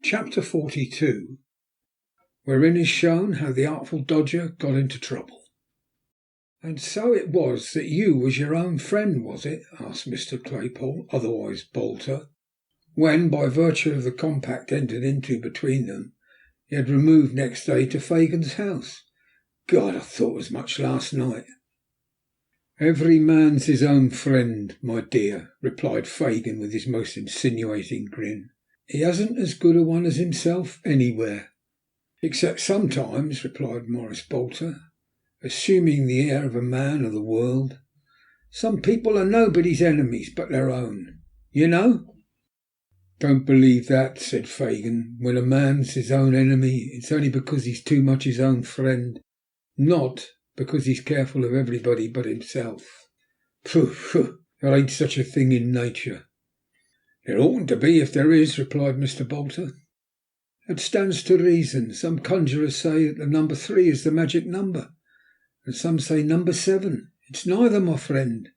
Chapter 42, wherein is shown how the Artful Dodger got into trouble. "And so it was that you was your own friend, was it?" asked Mr. Claypole, otherwise Bolter, when, by virtue of the compact entered into between them, he had removed next day to Fagin's house. "God, I thought as much last night." "Every man's his own friend, my dear," replied Fagin with his most insinuating grin. "He hasn't as good a one as himself anywhere." "Except sometimes," replied Maurice Bolter, assuming the air of a man of the world. "Some people are nobody's enemies but their own, you know." "Don't believe that," said Fagin. "When a man's his own enemy, it's only because he's too much his own friend, not because he's careful of everybody but himself. Pooh, pooh, there ain't such a thing in nature." "There oughtn't to be if there is," replied Mr. Bolter. "It stands to reason. Some conjurers say that the number 3 is the magic number, and some say number 7. It's neither, my friend.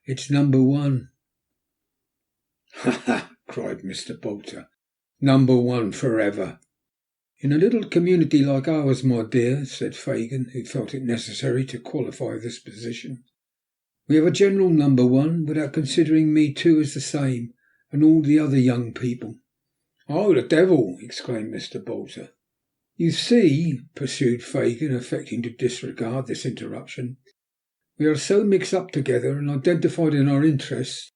It's number 1. "Ha ha!" cried Mr. Bolter. "Number 1 forever." "In a little community like ours, my dear," said Fagin, who felt it necessary to qualify this position, "we have a general number 1, without considering me too as the same, and all the other young people." "Oh, the devil!" exclaimed Mr. Bolter. "You see," pursued Fagin, affecting to disregard this interruption, "we are so mixed up together and identified in our interests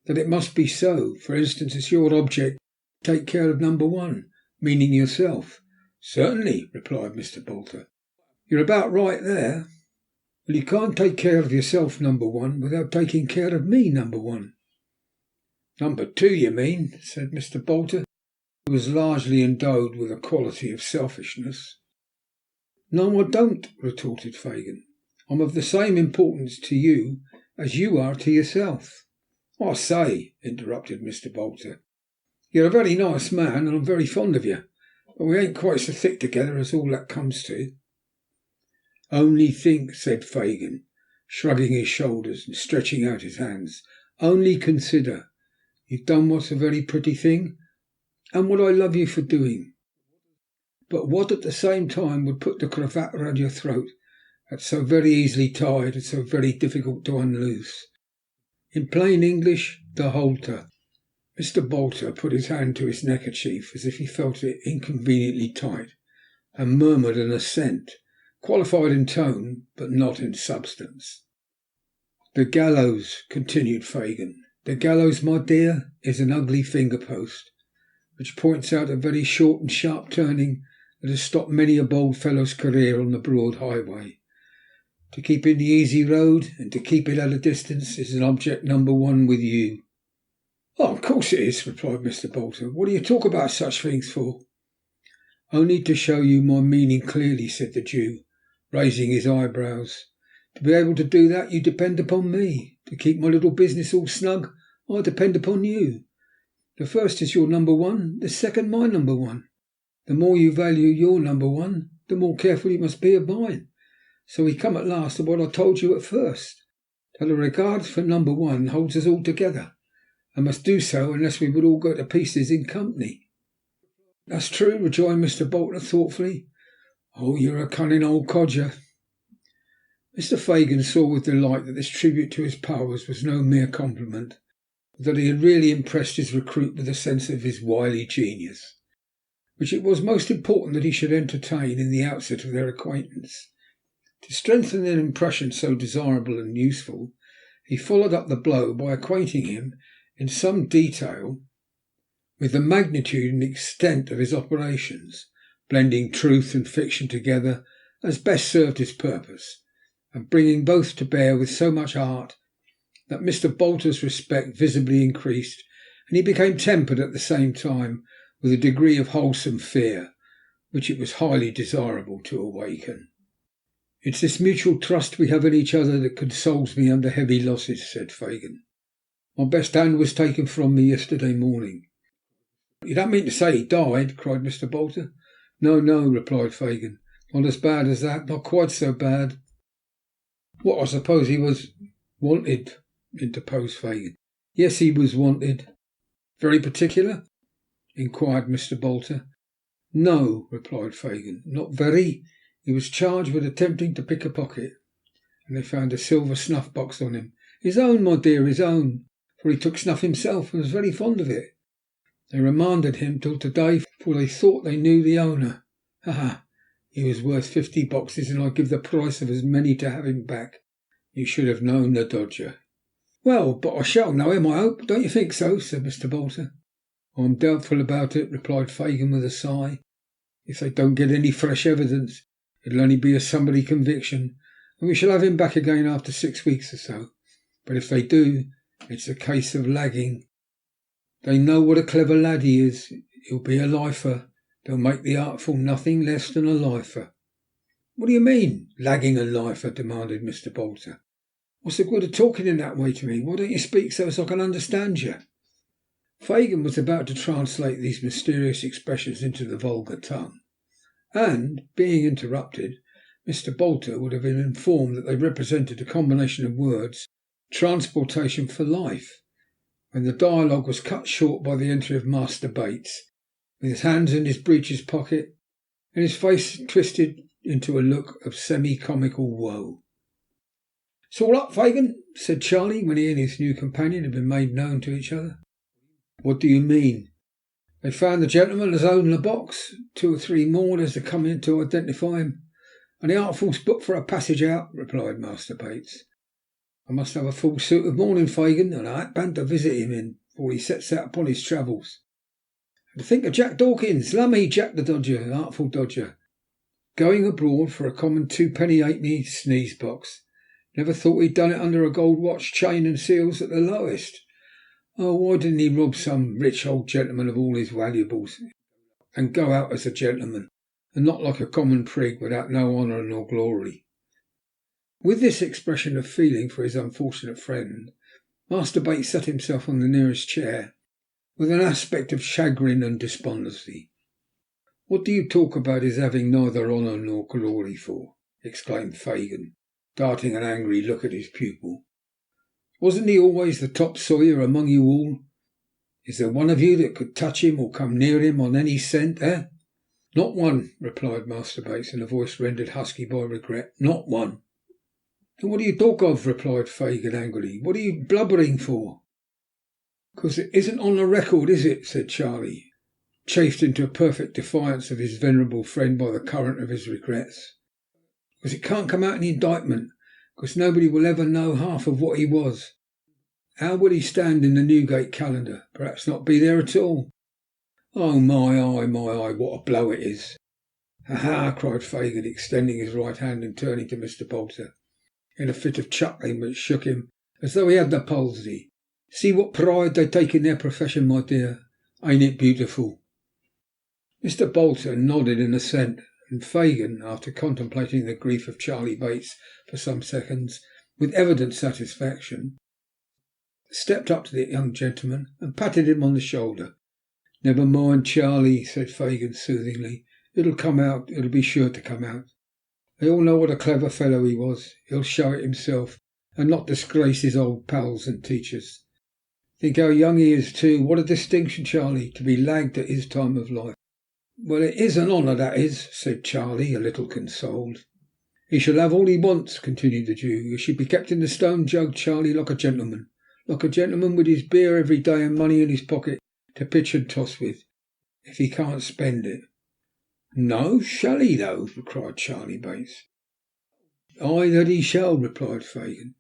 that it must be so. For instance, it's your object to take care of number 1, meaning yourself." "Certainly," replied Mr. Bolter. "You're about right there." "Well, you can't take care of yourself, number 1, without taking care of me, number 1." "Number 2, you mean," said Mr. Bolter, who was largely endowed with a quality of selfishness. "No, I don't," retorted Fagin. "I'm of the same importance to you as you are to yourself." "I say," interrupted Mr. Bolter, "you're a very nice man, and I'm very fond of you, but we ain't quite so thick together as all that comes to." "Only think," said Fagin, shrugging his shoulders and stretching out his hands. "Only consider. You've done what's a very pretty thing, and what I love you for doing, but what at the same time would put the cravat round your throat that's so very easily tied and so very difficult to unloose. In plain English, the halter." Mr. Bolter put his hand to his neckerchief as if he felt it inconveniently tight, and murmured an assent, qualified in tone but not in substance. "The gallows," continued Fagin. "The gallows, my dear, is an ugly finger post, which points out a very short and sharp turning that has stopped many a bold fellow's career on the broad highway. To keep in the easy road and to keep it at a distance is an object number 1 with you." "Oh, of course it is," replied Mr. Bolter. "What do you talk about such things for?" "Only to show you my meaning clearly," said the Jew, raising his eyebrows. "To be able to do that you depend upon me. To keep my little business all snug I depend upon you. The first is your number 1, the second my number 1. The more you value your number 1, the more careful you must be of mine. So we come at last to what I told you at first, that a regard for number 1 holds us all together, and must do so unless we would all go to pieces in company." "That's true," rejoined Mr. Bolter thoughtfully. "Oh, you're a cunning old codger." Mr. Fagin saw with delight that this tribute to his powers was no mere compliment, but that he had really impressed his recruit with a sense of his wily genius, which it was most important that he should entertain in the outset of their acquaintance. To strengthen an impression so desirable and useful, he followed up the blow by acquainting him in some detail with the magnitude and extent of his operations, blending truth and fiction together as best served his purpose, and bringing both to bear with so much art that Mr. Bolter's respect visibly increased, and he became tempered at the same time with a degree of wholesome fear which it was highly desirable to awaken. "It's this mutual trust we have in each other that consoles me under heavy losses," said Fagin. "My best hand was taken from me yesterday morning." "You don't mean to say he died?" cried Mr. Bolter. "No, no," replied Fagin. "Not as bad as that. Not quite so bad." "What, I suppose he was wanted?" interposed Fagin. "Yes, he was wanted." "Very particular?" inquired Mr. Bolter. No, replied Fagin, not very. He was charged with attempting to pick a pocket, and they found a silver snuff box on him. His own, my dear, his own, for he took snuff himself and was very fond of it. They remanded him till today, for they thought they knew the owner. Ha ha! He was worth 50 boxes, and I'd give the price of as many to have him back. You should have known the dodger. Well, but I shall know him, I hope. Don't you think so? Said Mr. Bolter. I'm doubtful about it, replied Fagin with a sigh. If they don't get any fresh evidence, it'll only be a summary conviction, and we shall have him back again after 6 weeks or so. But if they do, it's a case of lagging. They know what a clever lad he is. He'll be a lifer. They'll make the artful nothing less than a lifer. What do you mean, lagging a lifer? Demanded Mr. Bolter. What's the good of talking in that way to me? Why don't you speak so as I can understand you? Fagin was about to translate these mysterious expressions into the vulgar tongue, and, being interrupted, Mr. Bolter would have been informed that they represented a combination of words, transportation for life, when the dialogue was cut short by the entry of Master Bates, with his hands in his breeches pocket, and his face twisted into a look of semi-comical woe. "It's all up, Fagin," said Charlie, when he and his new companion had been made known to each other. "What do you mean?" "They found the gentleman as owned the box, 2 or 3 more as to come in to identify him, and the artful's booked for a passage out," replied Master Bates. "I must have a full suit of mourning, Fagin, and a hatband to visit him in before he sets out upon his travels. And to think of Jack Dawkins, lummy Jack the Dodger, artful dodger, going abroad for a common 2penny halfpenny sneeze box. Never thought he'd done it under a gold watch, chain and seals at the lowest. Oh, why didn't he rob some rich old gentleman of all his valuables, and go out as a gentleman, and not like a common prig without no honour nor glory?" With this expression of feeling for his unfortunate friend, Master Bates sat himself on the nearest chair, with an aspect of chagrin and despondency. "What do you talk about his having neither honour nor glory for?" exclaimed Fagin, darting an angry look at his pupil. "Wasn't he always the top sawyer among you all? Is there one of you that could touch him or come near him on any scent, eh?" "Not one," replied Master Bates, in a voice rendered husky by regret. "Not one." "Then what do you talk of?" replied Fagin angrily. "What are you blubbering for?" "Because it isn't on the record, is it?" said Charlie, chafed into a perfect defiance of his venerable friend by the current of his regrets. "Because it can't come out in the indictment, because nobody will ever know half of what he was. How will he stand in the Newgate calendar? Perhaps not be there at all. Oh, my eye, what a blow it is!" "Ha ha!" cried Fagin, extending his right hand and turning to Mr. Bolter, in a fit of chuckling which shook him as though he had the palsy. "See what pride they take in their profession, my dear. Ain't it beautiful?" Mr. Bolter nodded in assent, and Fagin, after contemplating the grief of Charlie Bates for some seconds with evident satisfaction, stepped up to the young gentleman and patted him on the shoulder. "Never mind, Charlie," said Fagin soothingly. "It'll come out. It'll be sure to come out. They all know what a clever fellow he was. He'll show it himself, and not disgrace his old pals and teachers. Think how young he is, too. What a distinction, Charlie, to be lagged at his time of life." "Well, it is an honour, that is," said Charlie, a little consoled. "He shall have all he wants," continued the Jew. "He should be kept in the stone jug, Charlie, like a gentleman. Like a gentleman, with his beer every day and money in his pocket to pitch and toss with, if he can't spend it." "No, shall he, though?" cried Charlie Bates. "Aye, that he shall," replied Fagin.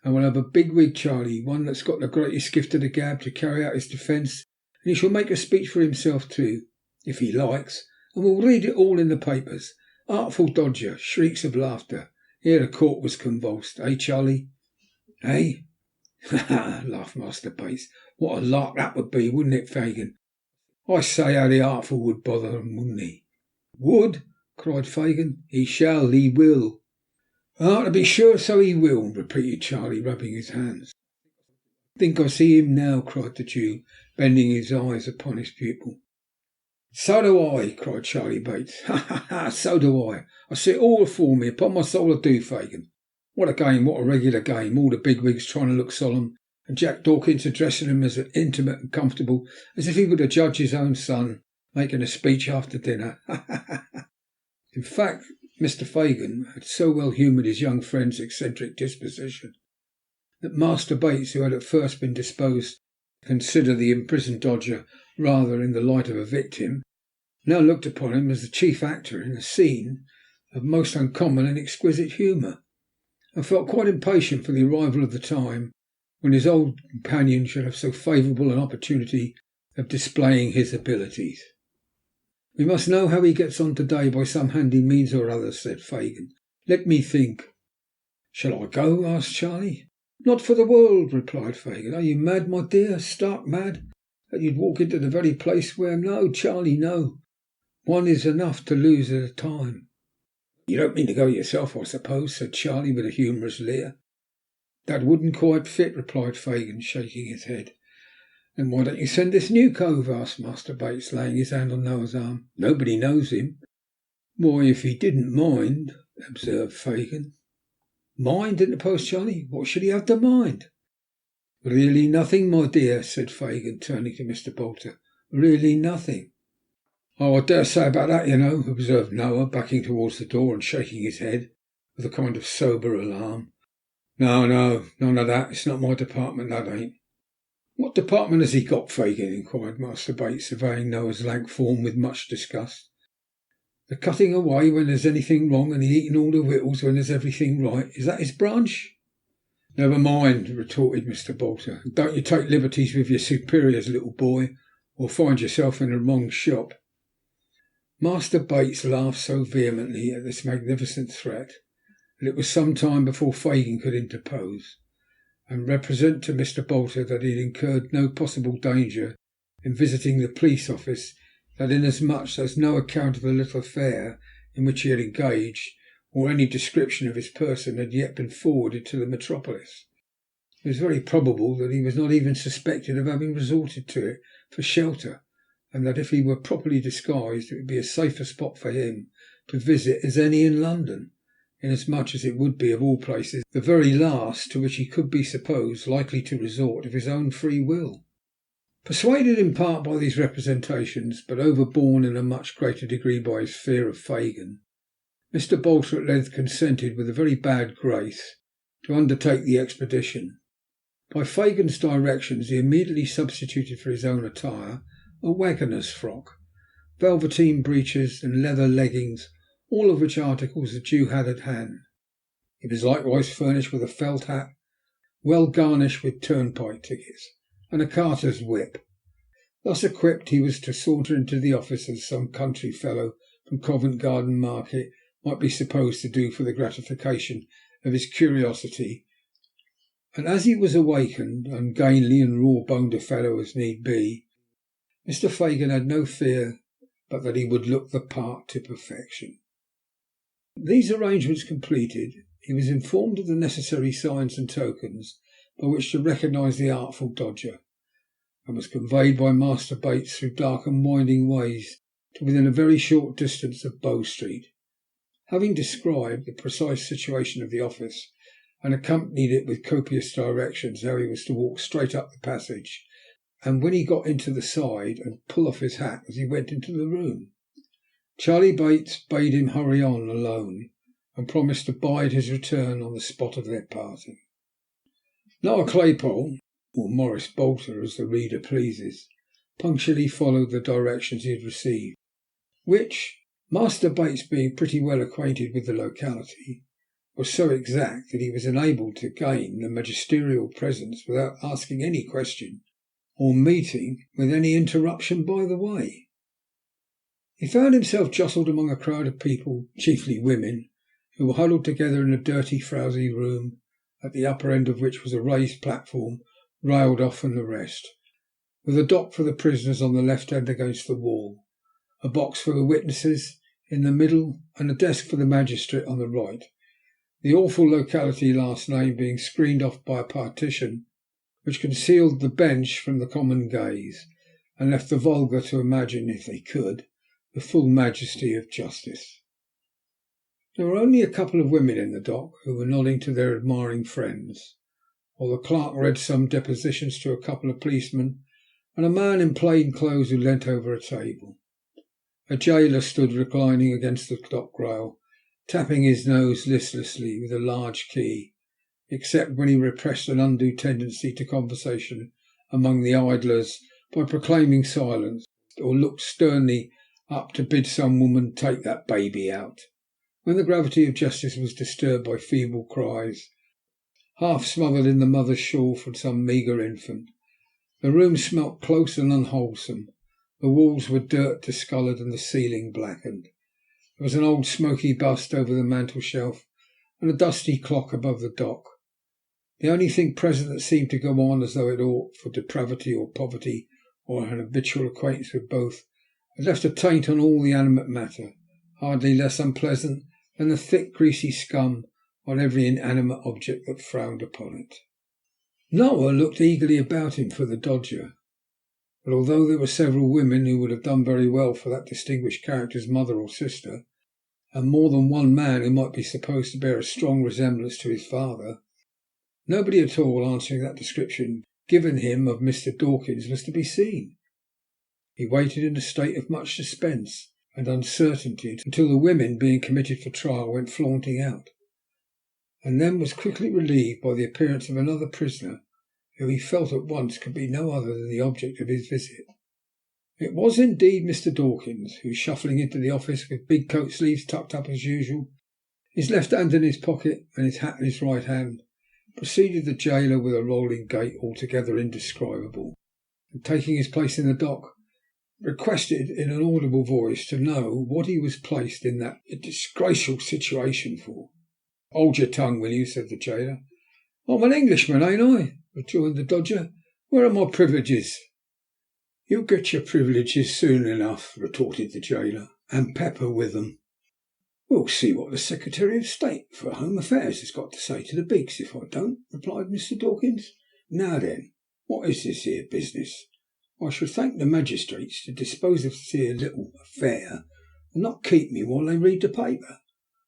"And we'll have a big wig, Charlie, one that's got the greatest gift of the gab to carry out his defence, and he shall make a speech for himself too, if he likes, and we'll read it all in the papers. Artful dodger, shrieks of laughter. Here the court was convulsed. Eh, Charlie?" "Eh?" "Ha ha!" laughed Master Bates. "What a lark that would be, wouldn't it, Fagin? I say, how the artful would bother him, wouldn't he?" "Would?" cried Fagin. "He shall, he will." "Ah, to be sure, so he will," repeated Charlie, rubbing his hands. "I think I see him now," cried the Jew, bending his eyes upon his pupil. "So do I," cried Charlie Bates. "Ha ha ha! So do I. I see it all afore me. Upon my soul I do, Fagin. What a game, what a regular game. All the bigwigs trying to look solemn, and Jack Dawkins addressing him as intimate and comfortable as if he were to judge his own son, making a speech after dinner. In fact, Mr. Fagin had so well humoured his young friend's eccentric disposition that Master Bates, who had at first been disposed to consider the imprisoned Dodger rather in the light of a victim, now looked upon him as the chief actor in a scene of most uncommon and exquisite humour, and felt quite impatient for the arrival of the time when his old companion should have so favourable an opportunity of displaying his abilities. "We must know how he gets on to-day by some handy means or other," said Fagin. "Let me think." "Shall I go?" asked Charlie. "Not for the world," replied Fagin. "Are you mad, my dear? Stark mad, that you'd walk into the very place where—" "No, Charlie, no. One is enough to lose at a time." "You don't mean to go yourself, I suppose?" said Charlie with a humorous leer. "That wouldn't quite fit," replied Fagin, shaking his head. "Then why don't you send this new cove?" asked Master Bates, laying his hand on Noah's arm. "Nobody knows him." "Why, if he didn't mind," observed Fagin. "Mind?" interposed Charlie. "What should he have to mind?" "Really nothing, my dear," said Fagin, turning to Mr. Bolter. "Really nothing." "Oh, I dare say about that, you know," observed Noah, backing towards the door and shaking his head with a kind of sober alarm. No, none of that. It's not my department, that ain't." "What department has he got, Fagin?" inquired Master Bates, surveying Noah's lank form with much disgust. "The cutting away when there's anything wrong, and the eating all the victuals when there's everything right. Is that his branch?" "Never mind," retorted Mr. Bolter. "And don't you take liberties with your superiors, little boy, or find yourself in the wrong shop." Master Bates laughed so vehemently at this magnificent threat that it was some time before Fagin could interpose and represent to Mr. Bolter that he had incurred no possible danger in visiting the police office, that inasmuch as no account of the little affair in which he had engaged, or any description of his person, had yet been forwarded to the metropolis, it was very probable that he was not even suspected of having resorted to it for shelter, and that if he were properly disguised it would be as safe a spot for him to visit as any in London, inasmuch as it would be, of all places, the very last to which he could be supposed likely to resort of his own free will. Persuaded in part by these representations, but overborne in a much greater degree by his fear of Fagin, Mr. Bolter at length consented with a very bad grace to undertake the expedition. By Fagin's directions he immediately substituted for his own attire a waggoner's frock, velveteen breeches, and leather leggings, all of which articles the Jew had at hand. He was likewise furnished with a felt hat, well garnished with turnpike tickets, and a carter's whip. Thus equipped, he was to saunter into the office as some country fellow from Covent Garden Market might be supposed to do for the gratification of his curiosity, and as he was awakened, ungainly and raw-boned a fellow as need be, Mr. Fagin had no fear but that he would look the part to perfection. These arrangements completed, he was informed of the necessary signs and tokens by which to recognise the artful Dodger, and was conveyed by Master Bates through dark and winding ways to within a very short distance of Bow Street. Having described the precise situation of the office, and accompanied it with copious directions how he was to walk straight up the passage, and when he got into the side and pull off his hat as he went into the room, Charlie Bates bade him hurry on alone, and promised to bide his return on the spot of their parting. Noah Claypole, or Morris Bolter as the reader pleases, punctually followed the directions he had received, which, Master Bates being pretty well acquainted with the locality, was so exact that he was enabled to gain the magisterial presence without asking any question or meeting with any interruption by the way. He found himself jostled among a crowd of people, chiefly women, who were huddled together in a dirty, frowsy room, at the upper end of which was a raised platform railed off from the rest, with a dock for the prisoners on the left hand against the wall, a box for the witnesses in the middle, and a desk for the magistrate on the right, the awful locality last named being screened off by a partition which concealed the bench from the common gaze, and left the vulgar to imagine, if they could, the full majesty of justice. There were only a couple of women in the dock, who were nodding to their admiring friends, while the clerk read some depositions to a couple of policemen and a man in plain clothes who leant over a table. A jailer stood reclining against the dock rail, tapping his nose listlessly with a large key, except when he repressed an undue tendency to conversation among the idlers by proclaiming silence, or looked sternly up to bid some woman take that baby out. When the gravity of justice was disturbed by feeble cries, half smothered in the mother's shawl from some meagre infant, the room smelt close and unwholesome. The walls were dirt discoloured and the ceiling blackened. There was an old smoky bust over the mantel-shelf and a dusty clock above the dock. The only thing present that seemed to go on as though it ought, for depravity or poverty or an habitual acquaintance with both, had left a taint on all the animate matter, hardly less unpleasant than the thick greasy scum on every inanimate object that frowned upon it. Noah looked eagerly about him for the Dodger, but although there were several women who would have done very well for that distinguished character's mother or sister, and more than one man who might be supposed to bear a strong resemblance to his father, nobody at all answering that description given him of Mr. Dawkins was to be seen. He waited in a state of much suspense and uncertainty until the women being committed for trial went flaunting out, and then was quickly relieved by the appearance of another prisoner who he felt at once could be no other than the object of his visit. It was indeed Mr. Dawkins, who, shuffling into the office with big coat sleeves tucked up as usual, his left hand in his pocket and his hat in his right hand, preceded the jailer with a rolling gait altogether indescribable, and taking his place in the dock, requested in an audible voice to know what he was placed in that disgraceful situation for. "Hold your tongue, will you?" said the jailer. "I'm an Englishman, ain't I?" rejoined the Dodger. "Where are my privileges?" "You'll get your privileges soon enough," retorted the jailer, "and pepper with them." "We'll see what the Secretary of State for Home Affairs has got to say to the beaks if I don't," replied Mr. Dawkins. "Now then, what is this here business? I should thank the magistrates to dispose of this here little affair and not keep me while they read the paper,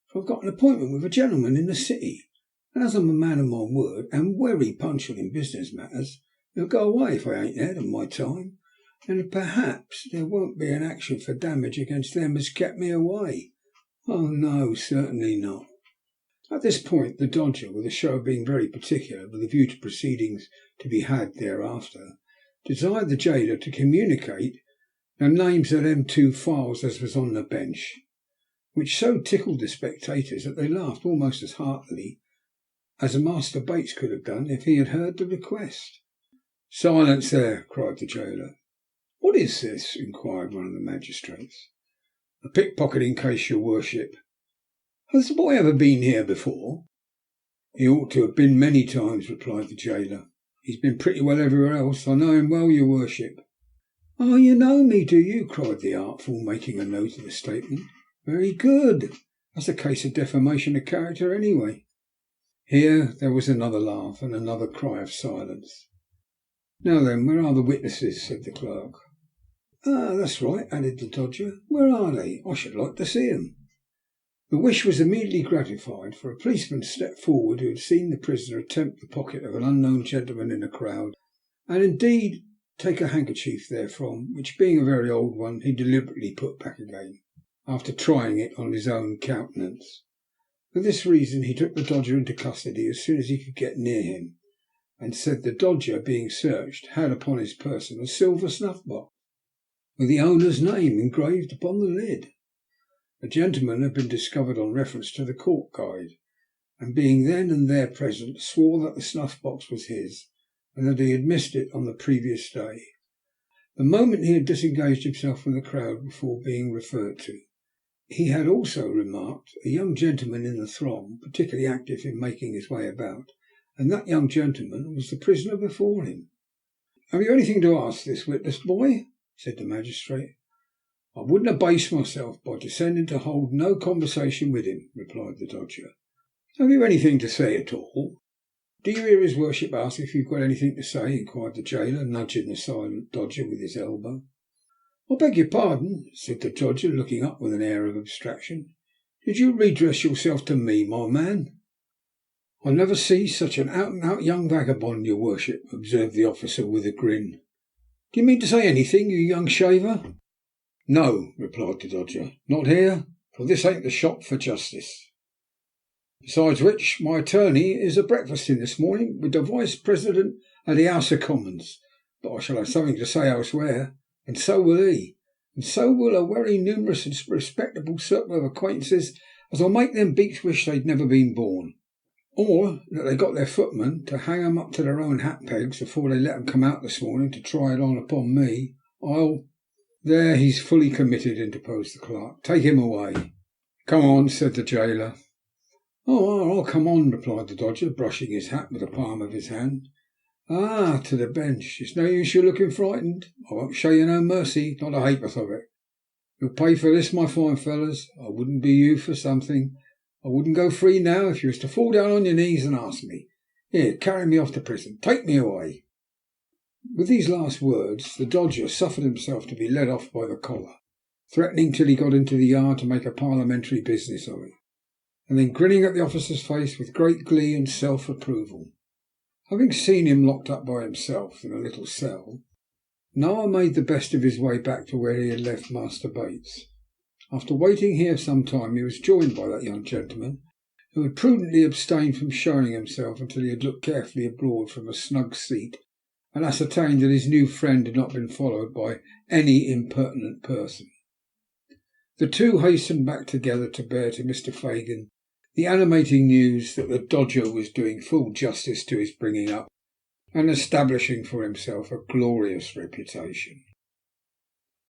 for I've got an appointment with a gentleman in the city, and as I'm a man of my word and very punctual in business matters, he'll go away if I ain't there at my time, and perhaps there won't be an action for damage against them as kept me away. Oh no, certainly not." At this point the Dodger, with a show of being very particular with a view to proceedings to be had thereafter, desired the jailer to communicate the names of them two files as was on the bench, which so tickled the spectators that they laughed almost as heartily as Master Bates could have done if he had heard the request. "Silence there!" cried the jailer. "What is this?" inquired one of the magistrates. "A pickpocketing case, your worship." "Has the boy ever been here before?" "He ought to have been many times," replied the jailer. "He's been pretty well everywhere else. I know him well, your worship." "Oh, you know me, do you?" cried the Artful, making a note of the statement. "Very good. That's a case of defamation of character, anyway." Here there was another laugh and another cry of silence. "Now then, where are the witnesses?" said the clerk. "Ah, that's right," added the Dodger. "Where are they? I should like to see them." The wish was immediately gratified, for a policeman stepped forward who had seen the prisoner attempt the pocket of an unknown gentleman in a crowd, and indeed take a handkerchief therefrom, which, being a very old one, he deliberately put back again, after trying it on his own countenance. For this reason he took the Dodger into custody as soon as he could get near him, and said the Dodger, being searched, had upon his person a silver snuff-box with the owner's name engraved upon the lid. The gentleman had been discovered on reference to the court guide, and being then and there present, swore that the snuff-box was his, and that he had missed it on the previous day, the moment he had disengaged himself from the crowd before being referred to. He had also remarked a young gentleman in the throng, particularly active in making his way about, and that young gentleman was the prisoner before him. "Have you anything to ask this witness, boy?" said the magistrate. "I wouldn't abase myself by descending to hold no conversation with him," replied the Dodger. "Have you anything to say at all?" "Do you hear his worship ask if you've got anything to say?" inquired the jailer, nudging the silent Dodger with his elbow. "I beg your pardon," said the Dodger, looking up with an air of abstraction. "Did you redress yourself to me, my man?" "I never see such an out-and-out young vagabond, your worship," observed the officer with a grin. "Do you mean to say anything, you young shaver?" No, replied the Dodger, not here, for this ain't the shop for justice. Besides which, my attorney is a breakfasting this morning with the Vice President of the House of Commons, but I shall have something to say elsewhere, and so will he, and so will a very numerous and respectable circle of acquaintances as'll make them beaks wish they'd never been born, or that they got their footmen to hang 'em up to their own hat pegs afore they let 'em come out this morning to try it on upon me. I'll—" "There, he's fully committed," interposed the clerk. "Take him away." "Come on," said the jailer. "Oh, I'll come on," replied the Dodger, brushing his hat with the palm of his hand. "Ah, to the bench. It's no use your looking frightened. I won't show you no mercy, not a ha'porth of it. You'll pay for this, my fine fellows. I wouldn't be you for something. I wouldn't go free now if you was to fall down on your knees and ask me. Here, carry me off to prison. Take me away." With these last words the Dodger suffered himself to be led off by the collar, threatening till he got into the yard to make a parliamentary business of it, and then grinning at the officer's face with great glee and self-approval. Having seen him locked up by himself in a little cell, Noah made the best of his way back to where he had left Master Bates. After waiting here some time, he was joined by that young gentleman, who had prudently abstained from showing himself until he had looked carefully abroad from a snug seat and ascertained that his new friend had not been followed by any impertinent person. The two hastened back together to bear to Mr. Fagin the animating news that the Dodger was doing full justice to his bringing up and establishing for himself a glorious reputation.